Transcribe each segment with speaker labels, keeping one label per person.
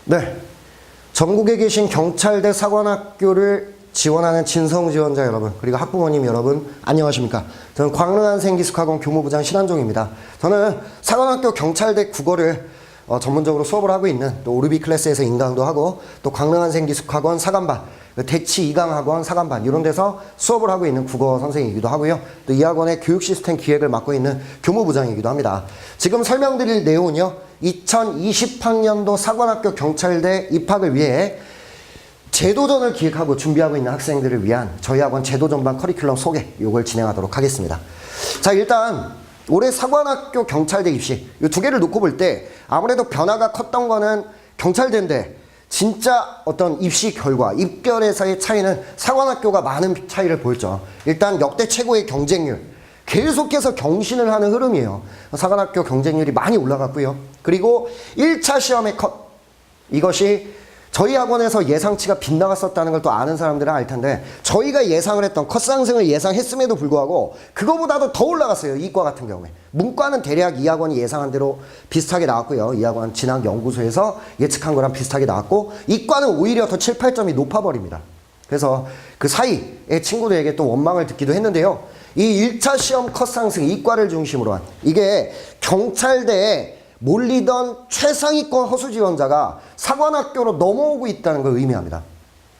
Speaker 1: 네, 전국에 계신 경찰대 사관학교를 지원하는 진성 지원자 여러분, 그리고 학부모님 여러분, 안녕하십니까? 저는 광릉한생기숙학원 교무부장 신한종입니다. 저는 사관학교 경찰대 국어를 전문적으로 수업을 하고 있는, 또 오르비 클래스에서 인강도 하고, 또 광릉한생기숙학원 사관반, 대치 이강학원 사관반 이런 데서 수업을 하고 있는 국어 선생이기도 하고요. 또 이 학원의 교육 시스템 기획을 맡고 있는 교무부장이기도 합니다. 지금 설명드릴 내용은요, 2020학년도 사관학교 경찰대 입학을 위해 제도전을 기획하고 준비하고 있는 학생들을 위한 저희 학원 제도전반 커리큘럼 소개, 요걸 진행하도록 하겠습니다. 자, 일단 올해 사관학교 경찰대 입시 이 두 개를 놓고 볼 때 아무래도 변화가 컸던 거는 경찰대인데, 진짜 어떤 입시 결과, 입결에서의 차이는 사관학교가 많은 차이를 보였죠. 일단 역대 최고의 경쟁률, 계속해서 경신을 하는 흐름이에요. 사관학교 경쟁률이 많이 올라갔고요. 그리고 1차 시험의 컷, 이것이 저희 학원에서 예상치가 빗나갔었다는 걸 또 아는 사람들은 알 텐데, 저희가 예상을 했던 컷 상승을 예상했음에도 불구하고 그거보다도 더 올라갔어요. 이과 같은 경우에. 문과는 대략 이 학원이 예상한 대로 비슷하게 나왔고요. 이 학원 진학 연구소에서 예측한 거랑 비슷하게 나왔고, 이과는 오히려 더 7, 8점이 높아버립니다. 그래서 그 사이에 친구들에게 또 원망을 듣기도 했는데요. 이 1차 시험 컷 상승, 이과를 중심으로 한, 이게 경찰대에 몰리던 최상위권 허수 지원자가 사관학교로 넘어오고 있다는 걸 의미합니다.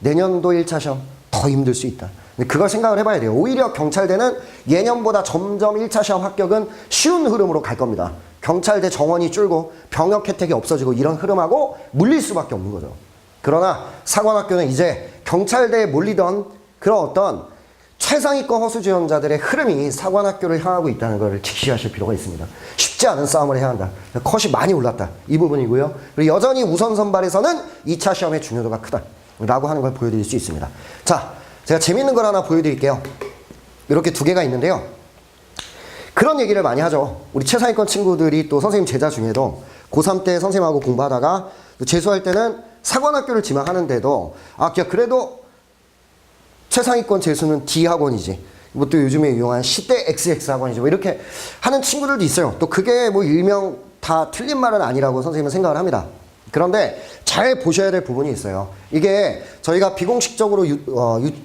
Speaker 1: 내년도 1차 시험 더 힘들 수 있다. 그걸 생각을 해봐야 돼요. 오히려 경찰대는 예년보다 점점 1차 시험 합격은 쉬운 흐름으로 갈 겁니다. 경찰대 정원이 줄고 병역 혜택이 없어지고 이런 흐름하고 물릴 수밖에 없는 거죠. 그러나 사관학교는 이제 경찰대에 몰리던 그런 어떤 최상위권 허수 지원자들의 흐름이 사관학교를 향하고 있다는 것을 직시하실 필요가 있습니다. 쉽지 않은 싸움을 해야 한다. 컷이 많이 올랐다. 이 부분이고요. 그리고 여전히 우선 선발에서는 2차 시험의 중요도가 크다. 라고 하는 걸 보여드릴 수 있습니다. 자, 제가 재밌는 걸 하나 보여드릴게요. 이렇게 두 개가 있는데요. 그런 얘기를 많이 하죠. 우리 최상위권 친구들이 또 선생님 제자 중에도 고3 때 선생님하고 공부하다가 재수할 때는 사관학교를 지망하는데도, 그래도 최상위권 재수는 D학원이지, 뭐 또 요즘에 유용한 시대 XX 학원이지, 뭐 이렇게 하는 친구들도 있어요. 또 그게 뭐 일명 다 틀린 말은 아니라고 선생님은 생각을 합니다. 그런데 잘 보셔야 될 부분이 있어요. 이게 저희가 비공식적으로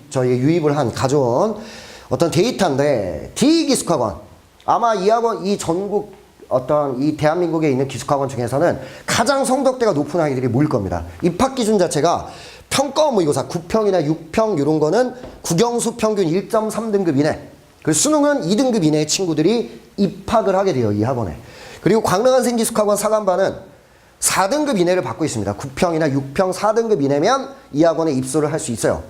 Speaker 1: 저희 유입을 한, 가져온 어떤 데이터인데, D기숙학원, 아마 이 학원, 이 전국 어떤 이 대한민국에 있는 기숙학원 중에서는 가장 성적대가 높은 아이들이 모일 겁니다. 입학 기준 자체가 평가 모의고사 9평이나 6평 이런 거는 국영수 평균 1.3등급 이내, 그리고 수능은 2등급 이내의 친구들이 입학을 하게 돼요, 이 학원에. 그리고 광릉한생기숙학원 사관반은 4등급 이내를 받고 있습니다. 9평이나 6평 4등급 이내면 이 학원에 입소를 할 수 있어요.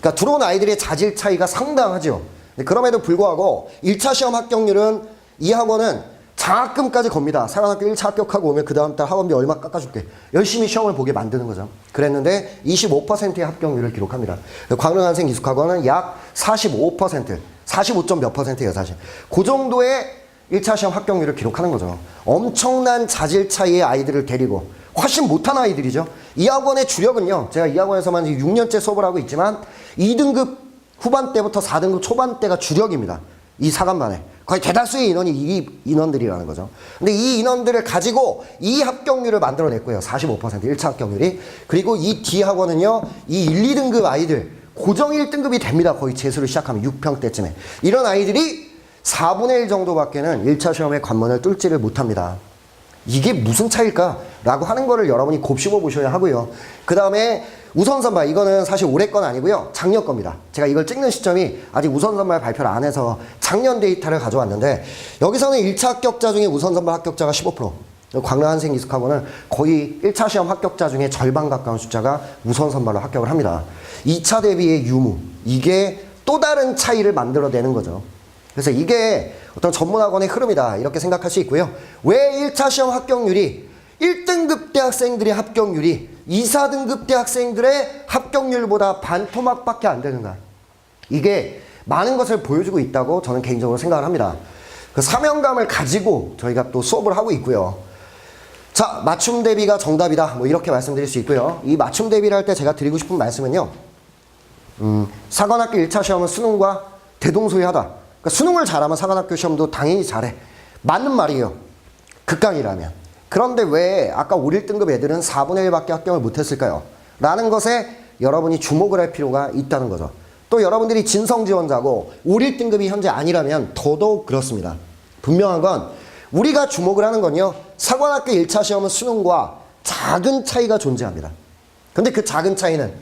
Speaker 1: 그러니까 들어온 아이들의 자질 차이가 상당하죠. 그럼에도 불구하고 1차 시험 합격률은 이 학원은 장학금까지 겁니다. 사관학교 1차 합격하고 오면 그 다음 달 학원비 얼마 깎아줄게. 열심히 시험을 보게 만드는 거죠. 그랬는데 25%의 합격률을 기록합니다. 광릉한생기숙학원은 약 45%, 45점 몇 %예요, 사실. 그 정도의 1차 시험 합격률을 기록하는 거죠. 엄청난 자질 차이의 아이들을 데리고, 훨씬 못한 아이들이죠. 이 학원의 주력은요, 제가 이 학원에서만 6년째 수업을 하고 있지만 2등급 후반대부터 4등급 초반대가 주력입니다. 이 사관반에. 거의 대다수의 인원이 이 인원들이라는 거죠. 근데 이 인원들을 가지고 이 합격률을 만들어냈고요. 45% 1차 합격률이. 그리고 이 D학원은요, 이 1, 2등급 아이들, 고정 1등급이 됩니다. 거의 재수를 시작하면 6평 때쯤에. 이런 아이들이 4분의 1 정도밖에는 1차 시험의 관문을 뚫지를 못합니다. 이게 무슨 차일까? 라고 하는 거를 여러분이 곱씹어 보셔야 하고요. 그 다음에 우선선발, 이거는 사실 올해 건 아니고요, 작년 겁니다. 제가 이걸 찍는 시점이 아직 우선선발 발표를 안 해서 작년 데이터를 가져왔는데, 여기서는 1차 합격자 중에 우선선발 합격자가 15%, 광릉한생기숙학원은 거의 1차 시험 합격자 중에 절반 가까운 숫자가 우선선발로 합격을 합니다. 2차 대비의 유무, 이게 또 다른 차이를 만들어내는 거죠. 그래서 이게 어떤 전문학원의 흐름이다, 이렇게 생각할 수 있고요. 왜 1차 시험 합격률이 1등급 대학생들의 합격률이 2, 4등급 대학생들의 합격률보다 반토막밖에 안 되는가? 이게 많은 것을 보여주고 있다고 저는 개인적으로 생각을 합니다. 그 사명감을 가지고 저희가 또 수업을 하고 있고요. 자, 맞춤 대비가 정답이다, 뭐 이렇게 말씀드릴 수 있고요. 이 맞춤 대비를 할 때 제가 드리고 싶은 말씀은요, 사관학교 1차 시험은 수능과 대동소이하다. 그러니까 수능을 잘하면 사관학교 시험도 당연히 잘해. 맞는 말이에요. 극강이라면. 그런데 왜 아까 5, 1등급 애들은 4분의 1밖에 합격을 못했을까요? 라는 것에 여러분이 주목을 할 필요가 있다는 거죠. 또 여러분들이 진성지원자고 5, 1등급이 현재 아니라면 더더욱 그렇습니다. 분명한 건 우리가 주목을 하는 건요. 사관학교 1차 시험은 수능과 작은 차이가 존재합니다. 근데 그 작은 차이는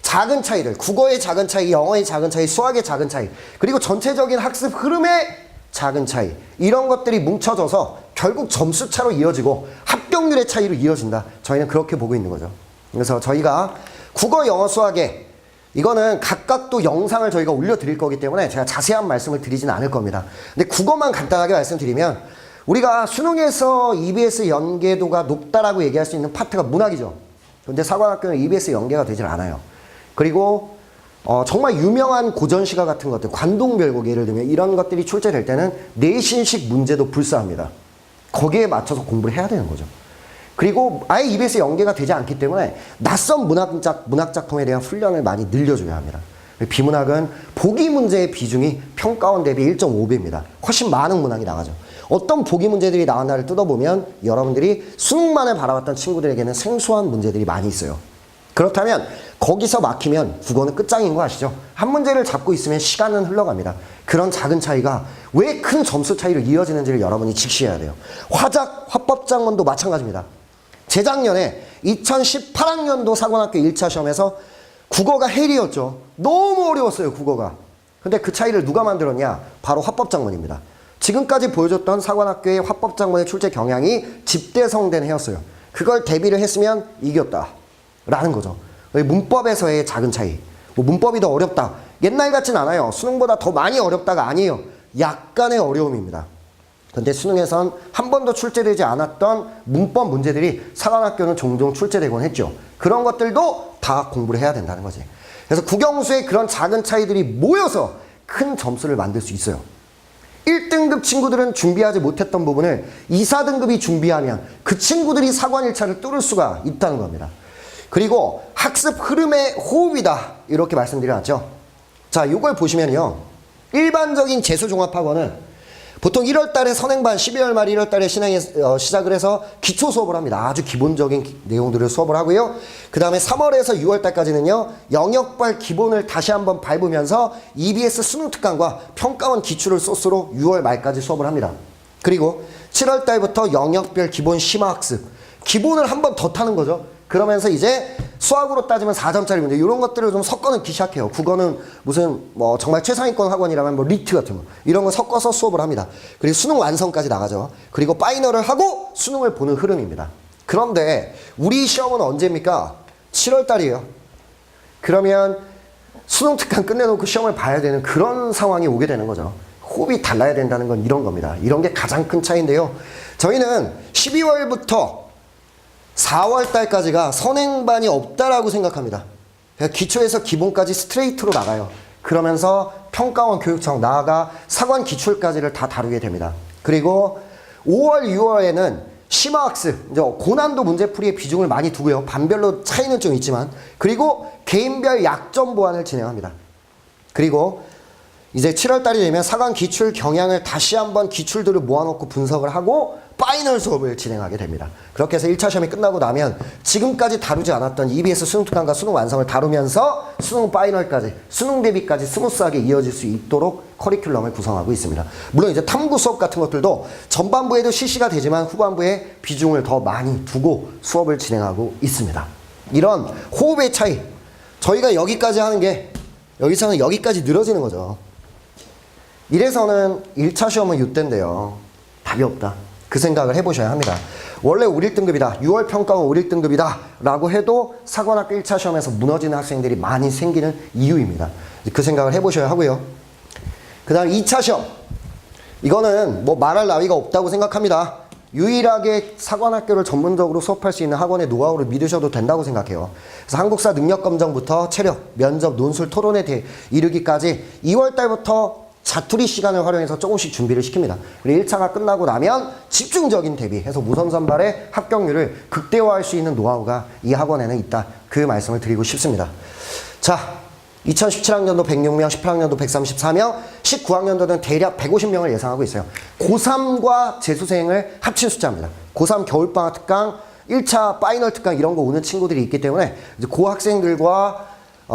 Speaker 1: 작은 차이들, 국어의 작은 차이, 영어의 작은 차이, 수학의 작은 차이, 그리고 전체적인 학습 흐름의 작은 차이, 이런 것들이 뭉쳐져서 결국 점수 차로 이어지고 합격률의 차이로 이어진다. 저희는 그렇게 보고 있는 거죠. 그래서 저희가 국어, 영어, 수학에 이거는 각각 또 영상을 저희가 올려드릴 거기 때문에 제가 자세한 말씀을 드리진 않을 겁니다. 근데 국어만 간단하게 말씀드리면 우리가 수능에서 EBS 연계도가 높다라고 얘기할 수 있는 파트가 문학이죠. 근데 사관학교는 EBS 연계가 되질 않아요. 그리고 정말 유명한 고전시가 같은 것들, 관동별곡 예를 들면 이런 것들이 출제될 때는 내신식 문제도 불사합니다. 거기에 맞춰서 공부를 해야 되는 거죠. 그리고 아예 EBS 연계가 되지 않기 때문에 낯선 문학작품에 대한 훈련을 많이 늘려줘야 합니다. 비문학은 보기 문제의 비중이 평가원 대비 1.5배입니다. 훨씬 많은 문항이 나가죠. 어떤 보기 문제들이 나왔나를 뜯어보면 여러분들이 수능만을 바라봤던 친구들에게는 생소한 문제들이 많이 있어요. 그렇다면 거기서 막히면 국어는 끝장인 거 아시죠? 한 문제를 잡고 있으면 시간은 흘러갑니다. 그런 작은 차이가 왜 큰 점수 차이로 이어지는지를 여러분이 직시해야 돼요. 화법장문도 마찬가지입니다. 재작년에 2018학년도 사관학교 1차 시험에서 국어가 헬이었죠. 너무 어려웠어요, 국어가. 근데 그 차이를 누가 만들었냐? 바로 화법장문입니다. 지금까지 보여줬던 사관학교의 화법장문의 출제 경향이 집대성된 해였어요. 그걸 대비를 했으면 이겼다 라는 거죠. 문법에서의 작은 차이, 문법이 더 어렵다, 옛날 같진 않아요. 수능보다 더 많이 어렵다가 아니에요. 약간의 어려움입니다. 근데 수능에선 한 번도 출제되지 않았던 문법 문제들이 사관학교는 종종 출제되곤 했죠. 그런 것들도 다 공부를 해야 된다는 거지. 그래서 국영수의 그런 작은 차이들이 모여서 큰 점수를 만들 수 있어요. 1등급 친구들은 준비하지 못했던 부분을 2, 4등급이 준비하면 그 친구들이 사관 1차를 뚫을 수가 있다는 겁니다. 그리고 학습 흐름의 호흡이다, 이렇게 말씀드려놨죠. 자, 이걸 보시면요, 일반적인 재수종합학원은 보통 1월 달에 선행반, 12월 말 1월 달에 시작을 해서 기초 수업을 합니다. 아주 기본적인 내용들을 수업을 하고요. 그 다음에 3월에서 6월 달까지는요, 영역별 기본을 다시 한번 밟으면서 EBS 수능 특강과 평가원 기출을 소스로 6월 말까지 수업을 합니다. 그리고 7월 달부터 영역별 기본 심화학습, 기본을 한 번 더 타는 거죠. 그러면서 이제 수학으로 따지면 4점짜리 문제, 이런 것들을 좀 섞어 넣기 시작해요. 국어는 무슨 정말 최상위권 학원이라면 리트 같은 거, 이런 거 섞어서 수업을 합니다. 그리고 수능 완성까지 나가죠. 그리고 파이널을 하고 수능을 보는 흐름입니다. 그런데 우리 시험은 언제입니까? 7월 달이에요. 그러면 수능 특강 끝내놓고 시험을 봐야 되는 그런 상황이 오게 되는 거죠. 호흡이 달라야 된다는 건 이런 겁니다. 이런 게 가장 큰 차이인데요. 저희는 12월부터 4월 달까지가 선행반이 없다라고 생각합니다. 기초에서 기본까지 스트레이트로 나가요. 그러면서 평가원 교육청, 나아가 사관 기출까지를 다 다루게 됩니다. 그리고 5월, 6월에는 심화학습, 이제 고난도 문제풀이의 비중을 많이 두고요. 반별로 차이는 좀 있지만, 그리고 개인별 약점 보완을 진행합니다. 그리고 이제 7월 달이 되면 사관 기출 경향을 다시 한번 기출들을 모아놓고 분석을 하고 파이널 수업을 진행하게 됩니다. 그렇게 해서 1차 시험이 끝나고 나면 지금까지 다루지 않았던 EBS 수능 특강과 수능 완성을 다루면서 수능 파이널까지, 수능 대비까지 스무스하게 이어질 수 있도록 커리큘럼을 구성하고 있습니다. 물론 이제 탐구 수업 같은 것들도 전반부에도 실시가 되지만 후반부에 비중을 더 많이 두고 수업을 진행하고 있습니다. 이런 호흡의 차이, 저희가 여기까지 하는 게 여기서는 여기까지 늘어지는 거죠. 이래서는 1차 시험은 6대인데요. 답이 없다. 그 생각을 해보셔야 합니다. 원래 5, 1등급이다. 6월 평가원 5, 1등급이다. 라고 해도 사관학교 1차 시험에서 무너지는 학생들이 많이 생기는 이유입니다. 그 생각을 해보셔야 하고요. 그 다음 2차 시험. 이거는 뭐 말할 나위가 없다고 생각합니다. 유일하게 사관학교를 전문적으로 수업할 수 있는 학원의 노하우를 믿으셔도 된다고 생각해요. 그래서 한국사 능력검정부터 체력, 면접, 논술, 토론에 이르기까지 2월 달부터 자투리 시간을 활용해서 조금씩 준비를 시킵니다. 그리고 1차가 끝나고 나면 집중적인 대비해서 무선 선발의 합격률을 극대화할 수 있는 노하우가 이 학원에는 있다. 그 말씀을 드리고 싶습니다. 자, 2017학년도 106명, 18학년도 134명, 19학년도는 대략 150명을 예상하고 있어요. 고3과 재수생을 합친 숫자입니다. 고3 겨울방학 특강, 1차 파이널 특강 이런 거 오는 친구들이 있기 때문에 이제 그 학생들과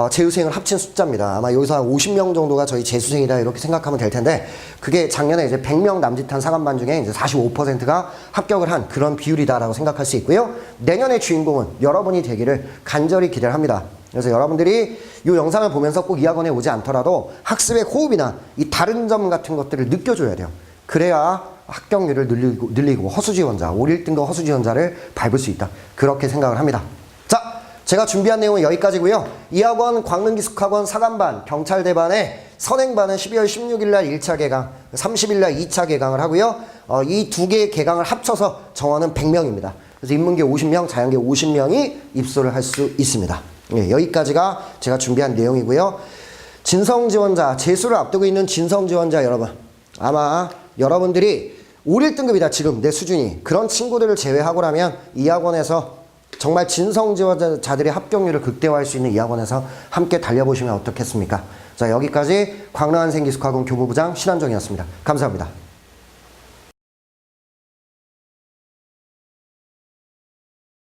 Speaker 1: 재수생을 합친 숫자입니다. 아마 여기서 한 50명 정도가 저희 재수생이다 이렇게 생각하면 될 텐데 그게 작년에 이제 100명 남짓한 사관반 중에 이제 45%가 합격을 한 그런 비율이다라고 생각할 수 있고요. 내년의 주인공은 여러분이 되기를 간절히 기대를 합니다. 그래서 여러분들이 이 영상을 보면서 꼭 이 학원에 오지 않더라도 학습의 호흡이나 이 다른 점 같은 것들을 느껴줘야 돼요. 그래야 합격률을 늘리고 허수지원자, 5, 1등급 허수지원자를 밟을 수 있다. 그렇게 생각을 합니다. 자, 제가 준비한 내용은 여기까지고요. 이 학원 광릉기숙학원 사관반, 경찰대반의 선행반은 12월 16일 날 1차 개강, 30일 날 2차 개강을 하고요. 이 두 개의 개강을 합쳐서 정원은 100명입니다. 그래서 인문계 50명, 자연계 50명이 입소를 할 수 있습니다. 예, 여기까지가 제가 준비한 내용이고요. 진성지원자, 재수를 앞두고 있는 진성지원자 여러분, 아마 여러분들이 5, 1등급이다 지금 내 수준이. 그런 친구들을 제외하고라면 이 학원에서 정말 진성지원자들의 합격률을 극대화할 수 있는 이 학원에서 함께 달려보시면 어떻겠습니까? 자, 여기까지 광릉한생기숙학원 교무부장 신한정이었습니다. 감사합니다.